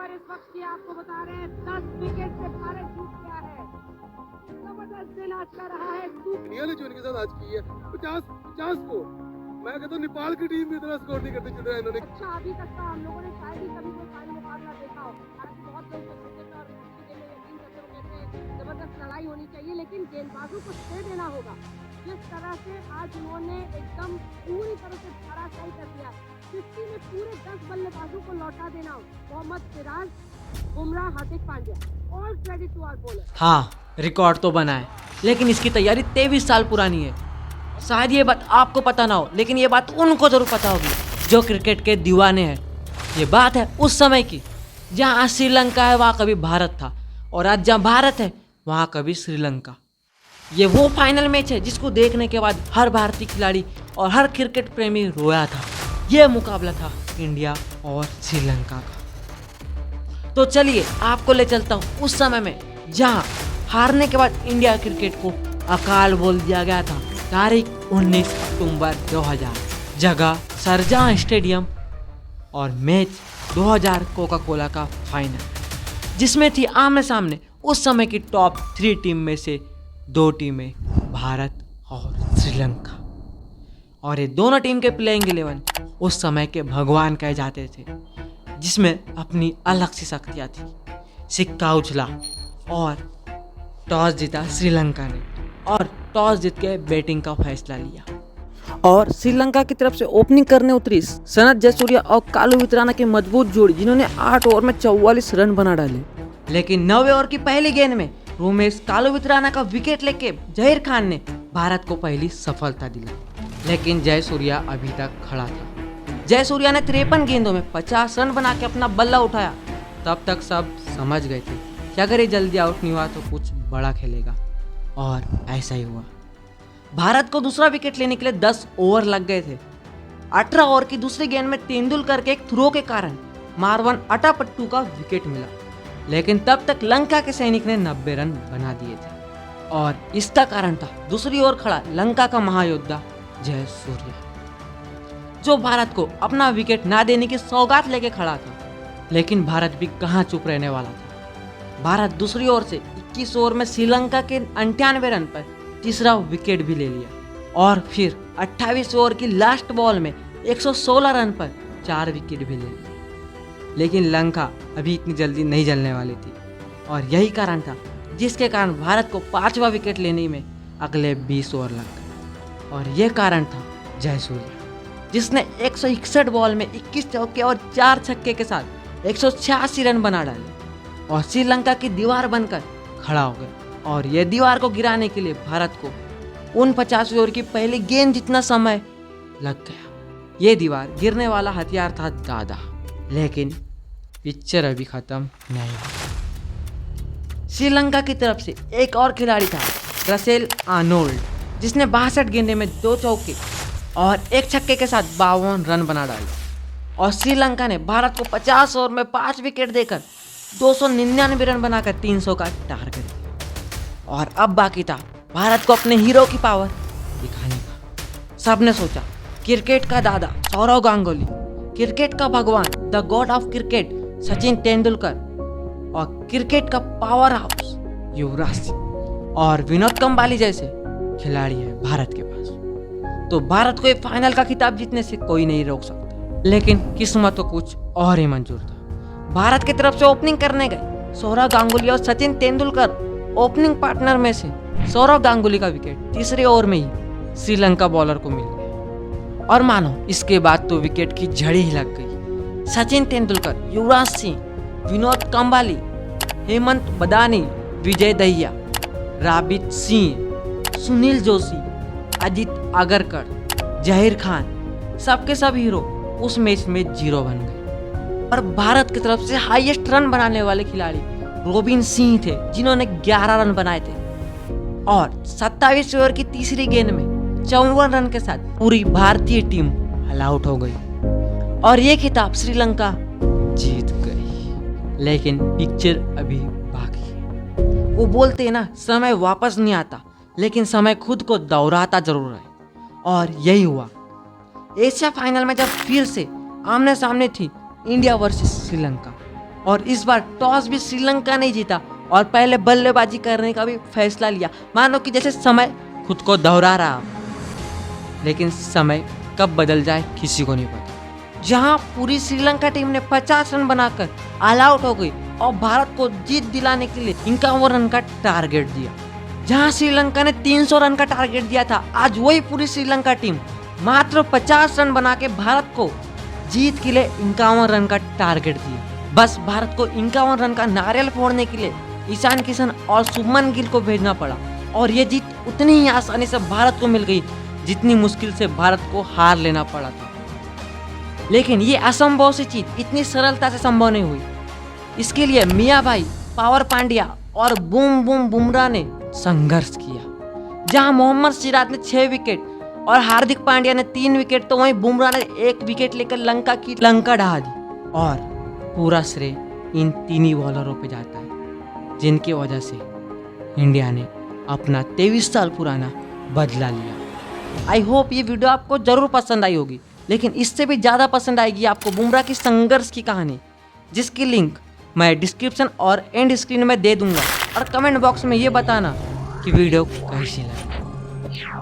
और इस वक्त की आपको बता रहे हैं 10 विकेट से भारत जीत गया है। जबरदस्त दिन आज का रहा है। इंडिया ने जो इनके साथ आज की है 50 स्कोर। मैं कहता हूँ नेपाल की टीम भी इतना स्कोर नहीं करती जितना इन्होंने। अच्छा, अभी तक का हम लोगों ने शायद ही कभी कोई फाइनल मुकाबला देखा हो। हालांकि बहुत लोग जो क्रिकेट और हॉकी में यकीन करते हो कहते हैं जबरदस्त लड़ाई होनी चाहिए, लेकिन गेंदबाजों को श्रेय देना होगा। जिस तरह से आज उन्होंने एकदम पूरी तरह से धराशायी कर दिया। 50 में पूरे 10 बल्लेबाजों को लौटा देना। Mohammed Siraj, Bumrah, Hardik Pandya, all credit to our bowler. हाँ, रिकॉर्ड तो बना है, लेकिन इसकी तैयारी 23 साल पुरानी है। शायद ये बात आपको पता ना हो, लेकिन ये बात उनको जरूर पता होगी जो क्रिकेट के दीवाने हैं। ये बात है उस समय की जहाँ आज श्रीलंका है वहाँ कभी भारत था, और आज जहाँ भारत है वहाँ कभी श्रीलंका। ये वो फाइनल मैच है जिसको देखने के बाद हर भारतीय खिलाड़ी और हर क्रिकेट प्रेमी रोया था। ये मुकाबला था इंडिया और श्रीलंका का। तो चलिए आपको ले चलता हूँ उस समय में जहाँ हारने के बाद इंडिया क्रिकेट को अकाल बोल दिया गया था। तारीख 19 अक्टूबर 2000, जगह शारजाह स्टेडियम, और मैच 2000 कोका कोला का फाइनल, जिसमें थी आमने सामने उस समय की टॉप 3 टीम में से 2 टीमें, भारत और श्रीलंका। और ये दोनों टीम के प्लेइंग 11 उस समय के भगवान कहे जाते थे, जिसमें अपनी अलग सी शक्तियाँ थी। सिक्का उछला और टॉस जीता श्रीलंका ने, और टॉस जीत के बैटिंग का फैसला लिया। और श्रीलंका की तरफ से ओपनिंग करने उतरी सनत जयसूर्या और कालू वितराना की मजबूत जोड़ी, जिन्होंने 8 ओवर में 44 रन बना डाले। लेकिन 9वें ओवर की पहली गेंद में रोमेश कालू वितराना का विकेट लेके जहीर खान ने भारत को पहली सफलता दिलाई। लेकिन जयसूर्या अभी तक खड़ा था। जयसूर्या ने 53 गेंदों में 50 रन बना के अपना बल्ला उठाया। तब तक सब समझ गए थे कि अगर ये जल्दी आउट नहीं हुआ तो कुछ बड़ा खेलेगा, और ऐसा ही हुआ। भारत को दूसरा विकेट लेने के लिए 10 ओवर लग गए थे। 18 ओवर की दूसरी गेंद में तेंदुलकर के एक थ्रो के कारण मारवन अटापट्टू का विकेट मिला, लेकिन तब तक लंका के सैनिक ने 90 रन बना दिए थे। और इसका कारण था दूसरी ओर खड़ा लंका का महायोद्धा जयसूर्या, जो भारत को अपना विकेट ना देने की सौगात लेके खड़ा था। लेकिन भारत भी कहाँ चुप रहने वाला था। भारत दूसरी ओर से 21 ओवर में श्रीलंका के 98 रन पर तीसरा विकेट भी ले लिया, और फिर 28 ओवर की लास्ट बॉल में 116 रन पर 4 विकेट भी ले लिए। लेकिन लंका अभी इतनी जल्दी नहीं जलने वाली थी, और यही कारण था जिसके कारण भारत को 5वां विकेट लेने में अगले 20 ओवर लग गए। और यह कारण था जयसूर्या, जिसने 161 बॉल में 21 चौके और 4 छक्के के साथ 186 रन बना डाले, और श्रीलंका की दीवार बनकर खड़ा हो गया। और यह दीवार को गिराने के लिए भारत को उन 50 ओवर की पहली गेंद जितना समय लग गया। ये दीवार गिरने वाला हथियार था दादा, लेकिन पिक्चर अभी खत्म नहीं हुई। श्रीलंका की तरफ से एक और खिलाड़ी था, रसेल आर्नोल्ड, जिसने 62 गेंदे में 2 चौके और 1 छक्के के साथ 52 रन बना डाले, और श्रीलंका ने भारत को 50 ओवर में 5 विकेट देकर 299 रन बनाकर 300 का टारगेट दिया। और अब बाकी था भारत को अपने हीरो की पावर दिखाने का। सबने सोचा क्रिकेट का दादा सौरव गांगुली, क्रिकेट का भगवान the God of cricket Sachin Tendulkar, और क्रिकेट का पावर हाउस युवराज सिंह और विनोद कंबाली जैसे खिलाड़ी है भारत के पास, तो भारत को ये फाइनल का खिताब जीतने से कोई नहीं रोक सकता। लेकिन किस्मत को कुछ और ही मंजूर था। भारत की तरफ से ओपनिंग करने गए सौरव गांगुली और सचिन तेंदुलकर ओपनिंग पार्टनर में से सौरव गांगुली का विकेट तीसरे ओवर में ही श्रीलंका बॉलर को मिल गया, और मानो इसके बाद तो विकेट की झड़ी ही लग गई। सचिन तेंदुलकर, युवराज सिंह, विनोद कंबाली, हेमंत बदानी, विजय दहिया, राबित सिंह, सुनील जोशी, अजित आगरकर, जहीर खान, सबके सब हीरो उस मैच में 0 बन गए। और भारत की तरफ से हाईएस्ट रन बनाने वाले खिलाड़ी रोबिन सिंह थे, जिन्होंने 11 रन बनाए थे, और 27 ओवर की तीसरी गेंद में 54 रन के साथ पूरी भारतीय टीम ऑल आउट हो गई, और ये खिताब श्रीलंका जीत गई। लेकिन पिक्चर अभी बाकी है। वो बोलते हैं ना, समय वापस नहीं आता, लेकिन समय खुद को दोहराता जरूर है, और यही हुआ। एशिया फाइनल में जब फिर से आमने सामने थी इंडिया वर्सेस श्रीलंका, और इस बार टॉस भी श्रीलंका ने जीता और पहले बल्लेबाजी करने का भी फैसला लिया। मानो कि जैसे समय खुद को दोहरा रहा, लेकिन समय कब बदल जाए किसी को नहीं पता। जहां पूरी श्रीलंका टीम ने 50 रन बनाकर ऑल आउट हो गई और भारत को जीत दिलाने के लिए 51 रन का टारगेट दिया। जहां श्रीलंका ने 300 रन का टारगेट दिया था, आज वही पूरी श्रीलंका टीम मात्र 50 रन बना के भारत को जीत के लिए 51 रन का टारगेट दिया। बस भारत को 51 रन का नारियल फोड़ने के लिए ईशान किशन और शुभमन गिल को भेजना पड़ा और ये जीत उतनी ही आसानी से भारत को मिल गई जितनी मुश्किल से भारत को हार लेना पड़ा था। लेकिन ये असंभव सी चीज इतनी सरलता से संभव नहीं हुई। इसके लिए मियां भाई, पावर पांड्या और बूम बूम बुमराह ने संघर्ष किया। जहां मोहम्मद सिराज ने 6 विकेट और हार्दिक पांड्या ने 3 विकेट, तो वहीं बुमराह ने 1 विकेट लेकर लंका की लंका ढहा दी। और पूरा श्रेय इन 3 ही बॉलरों पे जाता है, जिनकी वजह से इंडिया ने अपना 23 साल पुराना बदला लिया। आई होप ये वीडियो आपको जरूर पसंद आई होगी, लेकिन इससे भी ज़्यादा पसंद आएगी आपको बुमराह की संघर्ष की कहानी, जिसकी लिंक मैं डिस्क्रिप्शन और एंड स्क्रीन में दे दूंगा। और कमेंट बॉक्स में ये बताना कि वीडियो कैसी लगी।